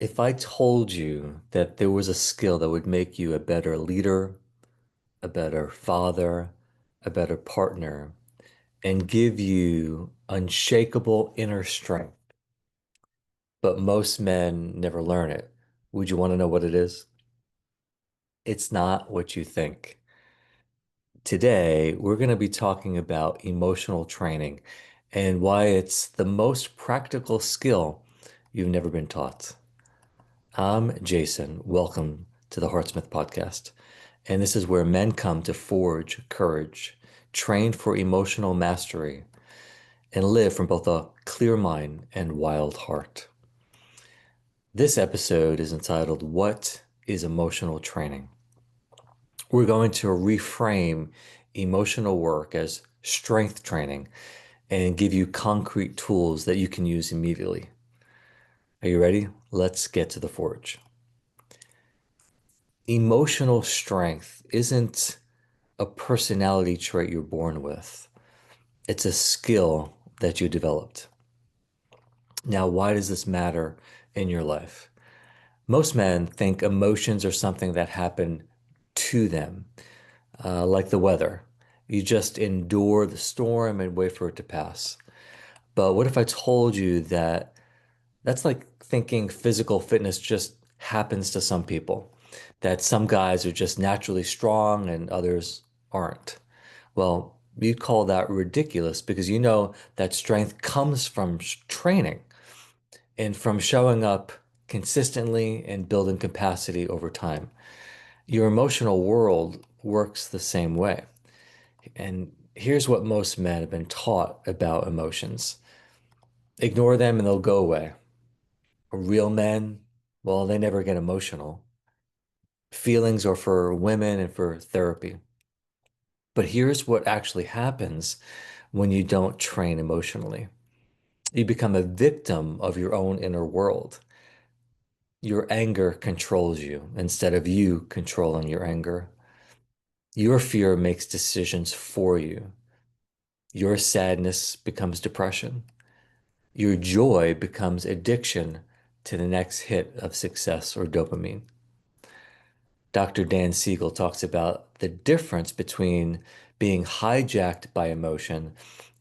If I told you that there was a skill that would make you a better leader, a better father, a better partner, and give you unshakable inner strength, but most men never learn it, would you want to know what it is? It's not what you think. Today, we're going to be talking about emotional training and why it's the most practical skill you've never been taught. I'm Jason. Welcome to the Heartsmith podcast. And this is where men come to forge courage, train for emotional mastery, and live from both a clear mind and wild heart. This episode is entitled, What is Emotional Training? We're going to reframe emotional work as strength training and give you concrete tools that you can use immediately. Are you ready? Let's get to the forge. Emotional strength isn't a personality trait you're born with. It's a skill that you developed. Now, why does this matter in your life? Most men think emotions are something that happen to them, like the weather. You just endure the storm and wait for it to pass. But what if I told you that that's like thinking physical fitness just happens to some people, that some guys are just naturally strong and others aren't? Well, you'd call that ridiculous because you know that strength comes from training and from showing up consistently and building capacity over time. Your emotional world works the same way. And here's what most men have been taught about emotions: ignore them and they'll go away. Real men, well, they never get emotional. Feelings are for women and for therapy. But here's what actually happens when you don't train emotionally. You become a victim of your own inner world. Your anger controls you instead of you controlling your anger. Your fear makes decisions for you. Your sadness becomes depression. Your joy becomes addiction to the next hit of success or dopamine. Dr. Dan Siegel talks about the difference between being hijacked by emotion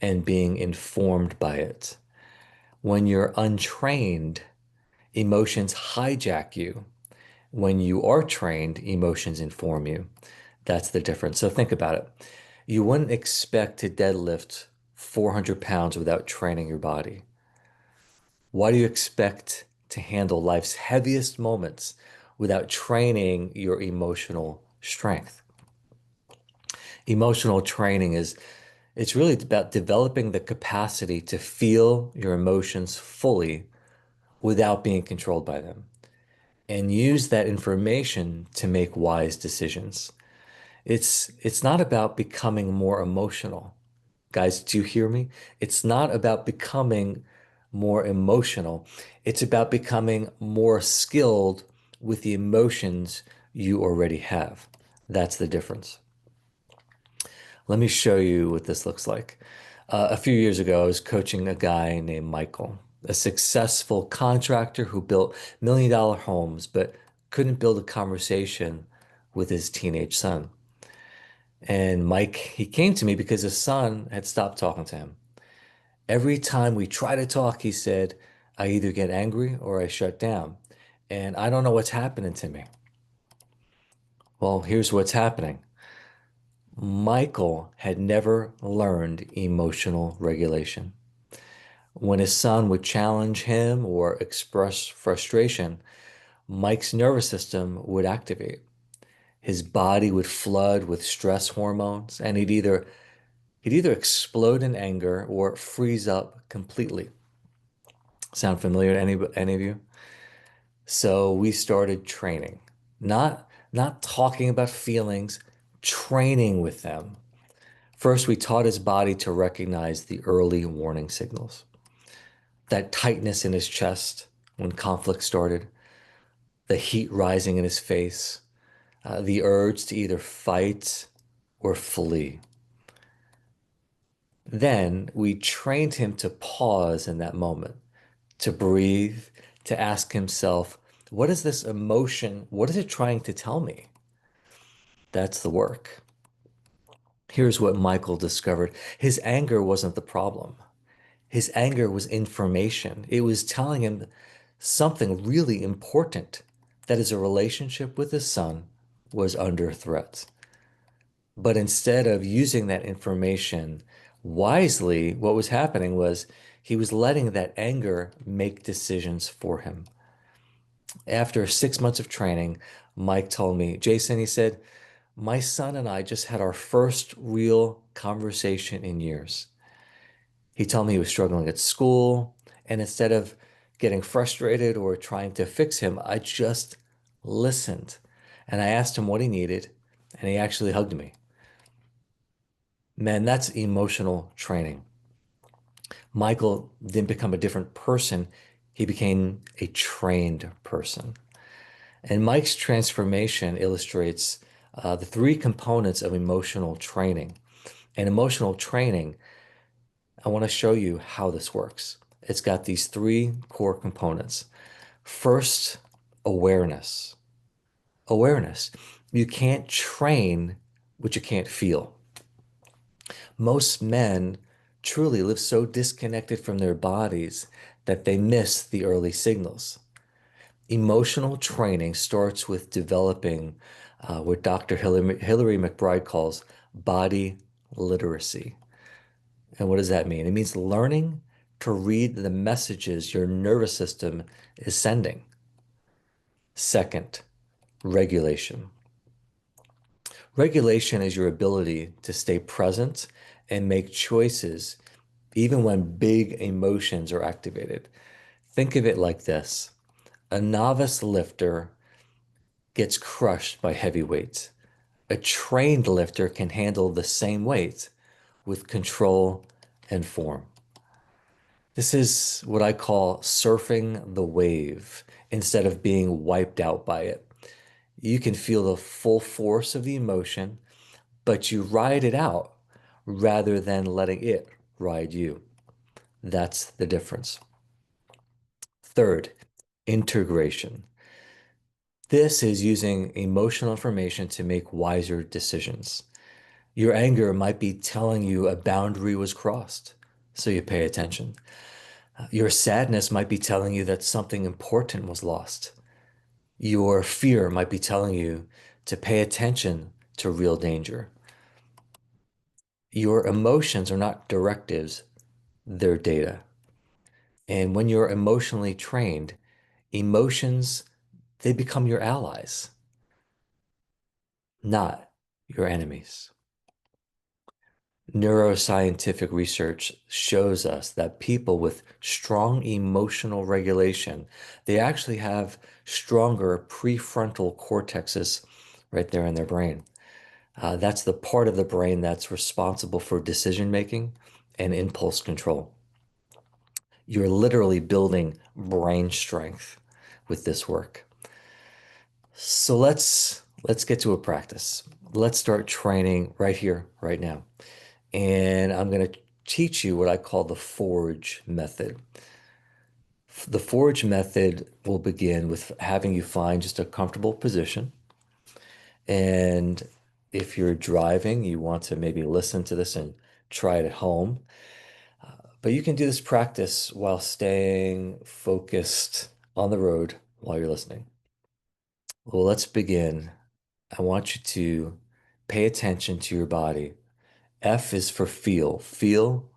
and being informed by it. When you're untrained, emotions hijack you. When you are trained, emotions inform you. That's the difference. So think about it. You wouldn't expect to deadlift 400 pounds without training your body. Why do you expect to handle life's heaviest moments without training your emotional strength? Emotional training it's really about developing the capacity to feel your emotions fully without being controlled by them and use that information to make wise decisions. It's not about becoming more emotional. Guys, do you hear me? It's not about becoming more emotional. It's about becoming more skilled with the emotions you already have. That's the difference. Let me show you what this looks like. A few years ago, I was coaching a guy named Michael, a successful contractor who built million-dollar homes, but couldn't build a conversation with his teenage son. And Mike, he came to me because his son had stopped talking to him. Every time we try to talk, he said, I either get angry or I shut down. And I don't know what's happening to me. Well, here's what's happening. Michael had never learned emotional regulation. When his son would challenge him or express frustration, Mike's nervous system would activate. His body would flood with stress hormones, and he'd either explode in anger or freeze up completely. Sound familiar to any of you? So we started training, not talking about feelings, training with them. First, we taught his body to recognize the early warning signals. That tightness in his chest when conflict started, the heat rising in his face, the urge to either fight or flee. Then we trained him to pause in that moment, to breathe, to ask himself, What is this emotion? What is it trying to tell me? That's the work. Here's what Michael discovered. His anger wasn't the problem. His anger was information. It was telling him something really important, that his relationship with his son was under threat. But instead of using that information wisely, what was happening was he was letting that anger make decisions for him. After 6 months of training, Mike told me, Jason, he said, my son and I just had our first real conversation in years. He told me he was struggling at school, and instead of getting frustrated or trying to fix him, I just listened. And I asked him what he needed, and he actually hugged me. Man, that's emotional training. Michael didn't become a different person, he became a trained person. And Mike's transformation illustrates the three components of emotional training. And emotional training, I want to show you how this works. It's got these three core components. First, awareness. Awareness. You can't train what you can't feel. Most men truly live so disconnected from their bodies that they miss the early signals. Emotional training starts with developing what Dr. Hillary McBride calls body literacy. And what does that mean? It means learning to read the messages your nervous system is sending. Second, regulation. Regulation is your ability to stay present and make choices even when big emotions are activated. Think of it like this. A novice lifter gets crushed by heavy weights. A trained lifter can handle the same weight with control and form. This is what I call surfing the wave instead of being wiped out by it. You can feel the full force of the emotion, but you ride it out rather than letting it ride you. That's the difference. Third, integration. This is using emotional information to make wiser decisions. Your anger might be telling you a boundary was crossed, so you pay attention. Your sadness might be telling you that something important was lost. Your fear might be telling you to pay attention to real danger. Your emotions are not directives, they're data. And when you're emotionally trained, emotions, they become your allies, not your enemies. Neuroscientific research shows us that people with strong emotional regulation, they actually have stronger prefrontal cortexes right there in their brain. That's the part of the brain that's responsible for decision making and impulse control. You're literally building brain strength with this work. So let's get to a practice. Let's start training right here, right now. And I'm going to teach you what I call the forge method. The forge method will begin with having you find just a comfortable position. And if you're driving, you want to maybe listen to this and try it at home. But you can do this practice while staying focused on the road while you're listening. Well, let's begin. I want you to pay attention to your body. F is for feel. Feel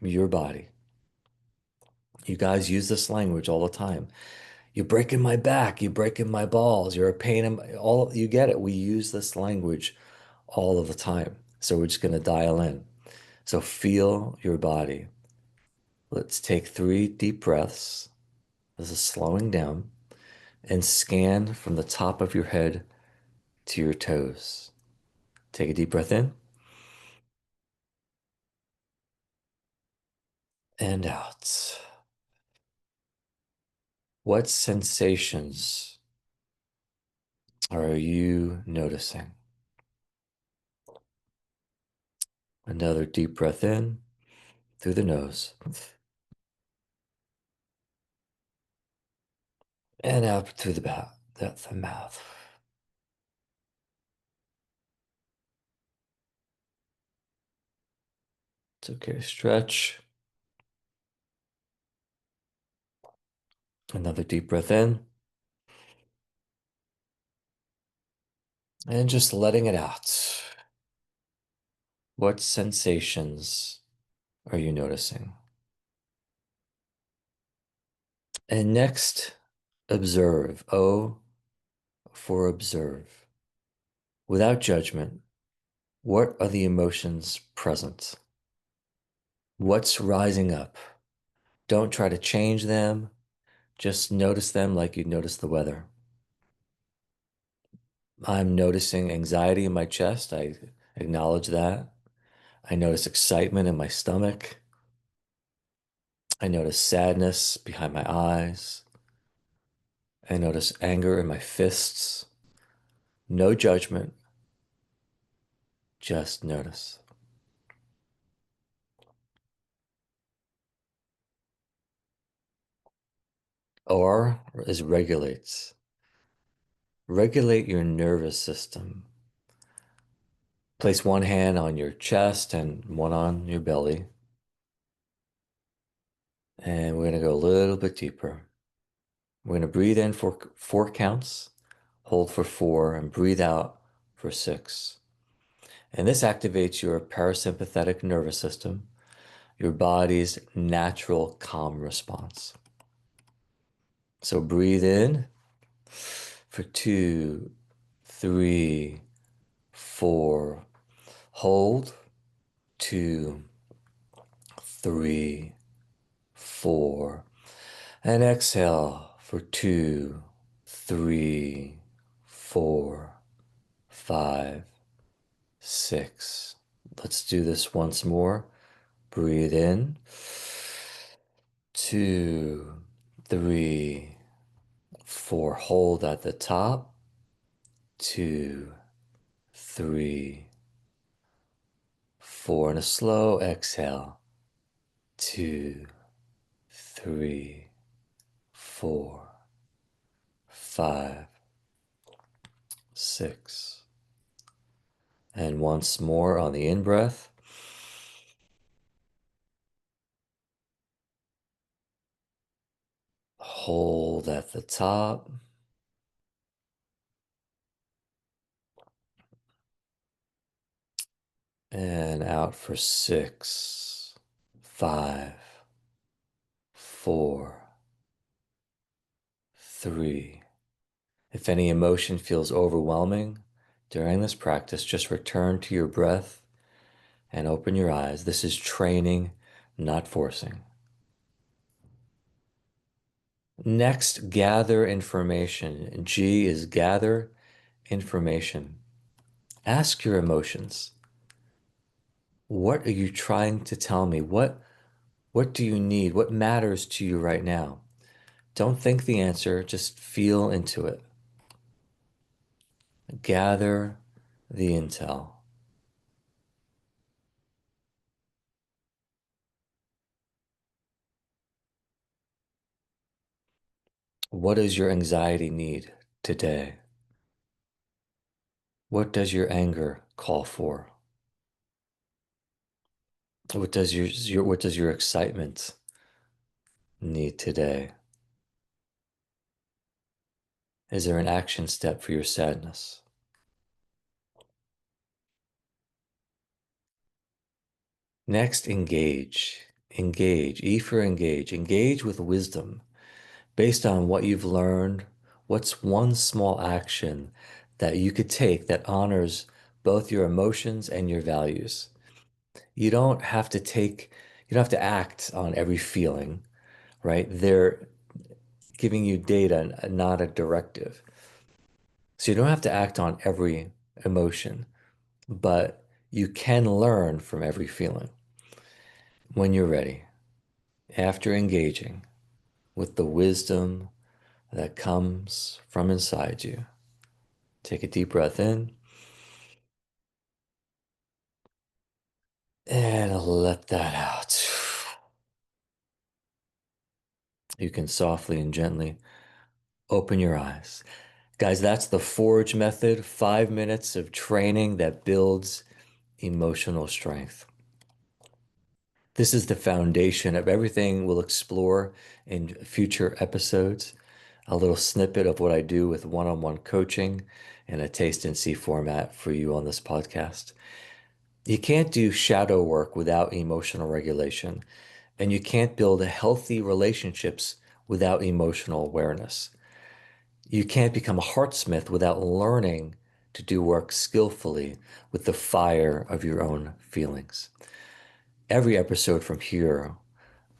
your body. You guys use this language all the time. You're breaking my back. You're breaking my balls. You're a pain in my, all, you get it. We use this language all of the time. So we're just going to dial in. So feel your body. Let's take 3 deep breaths. This is slowing down and scan from the top of your head to your toes. Take a deep breath in and out. What sensations are you noticing? Another deep breath in through the nose And out through the mouth. That's the mouth. It's okay. Stretch. Another deep breath in. And just letting it out. What sensations are you noticing? And next, observe. O for observe. Without judgment, what are the emotions present? What's rising up? Don't try to change them. Just notice them like you'd notice the weather. I'm noticing anxiety in my chest. I acknowledge that. I notice excitement in my stomach. I notice sadness behind my eyes. I notice anger in my fists. No judgment, just notice. R is regulates. Regulate your nervous system. Place one hand on your chest and one on your belly. And we're going to go a little bit deeper. We're going to breathe in for 4 counts, hold for 4, and breathe out for 6. And this activates your parasympathetic nervous system, your body's natural calm response. So breathe in for 2, 3, 4. Hold 2, 3, 4. And exhale for 2, 3, 4, 5, 6. Let's do this once more. Breathe in. 2, 3, 4. Hold at the top. 2, 3, 4. And a slow exhale. 2, 3, 4, 5, 6. And once more on the in breath. Hold at the top. And out for 6, 5, 4, 3. If any emotion feels overwhelming during this practice, just return to your breath and open your eyes. This is training, not forcing. Next, gather information. G is gather information. Ask your emotions. What are you trying to tell me? What do you need? What matters to you right now? Don't think the answer, just feel into it. Gather the intel. What does your anxiety need today? What does your anger call for? What does your excitement need today? Is there an action step for your sadness? Next, engage. Engage. E for engage. Engage with wisdom. Based on what you've learned, what's one small action that you could take that honors both your emotions and your values? You don't have to take, you don't have to act on every feeling, right? They're giving you data, not a directive. So you don't have to act on every emotion, but you can learn from every feeling. When you're ready, after engaging with the wisdom that comes from inside you, take a deep breath in and let that out. You can softly and gently Open your eyes. Guys, that's the Forge method, 5 minutes of training that builds emotional strength. This is the foundation of everything we'll explore in future episodes. A little snippet of what I do with one-on-one coaching in a taste and see format for you on this podcast. You can't do shadow work without emotional regulation, and you can't build healthy relationships without emotional awareness. You can't become a heartsmith without learning to do work skillfully with the fire of your own feelings. Every episode from here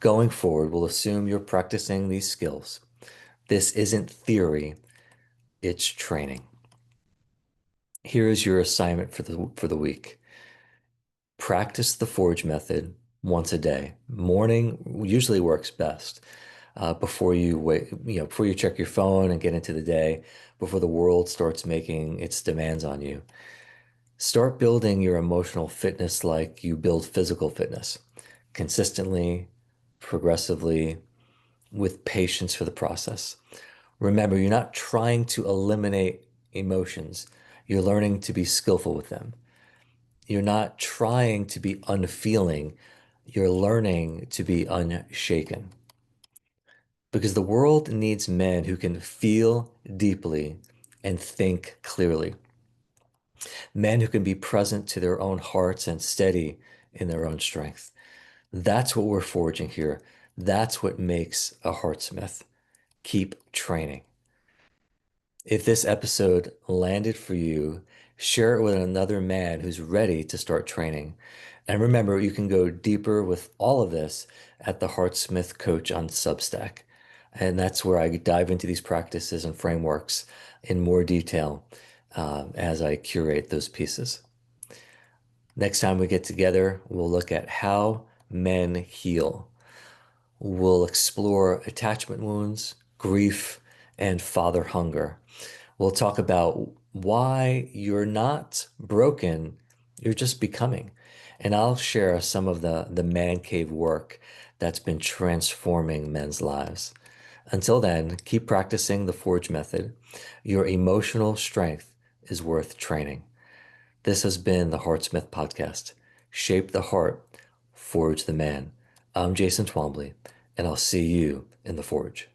going forward will assume you're practicing these skills. This isn't theory, it's training. Here is your assignment for the week. Practice the Forge method once a day. Morning usually works best. Before you wait, before you check your phone and get into the day, before the world starts making its demands on you. Start building your emotional fitness like you build physical fitness, consistently, progressively, with patience for the process. Remember, you're not trying to eliminate emotions. You're learning to be skillful with them. You're not trying to be unfeeling. You're learning to be unshaken. Because the world needs men who can feel deeply and think clearly. Men who can be present to their own hearts and steady in their own strength. That's what we're forging here. That's what makes a heartsmith. Keep training. If this episode landed for you, share it with another man who's ready to start training. And remember, you can go deeper with all of this at the Heartsmith Coach on Substack. And that's where I dive into these practices and frameworks in more detail as I curate those pieces. Next time we get together, we'll look at how men heal. We'll explore attachment wounds, grief, and father hunger. We'll talk about why you're not broken, you're just becoming. And I'll share some of the man cave work that's been transforming men's lives. Until then, keep practicing the Forge method. Your emotional strength is worth training. This has been the Heartsmith Podcast. Shape the heart, forge the man. I'm Jason Twombly, and I'll see you in the Forge.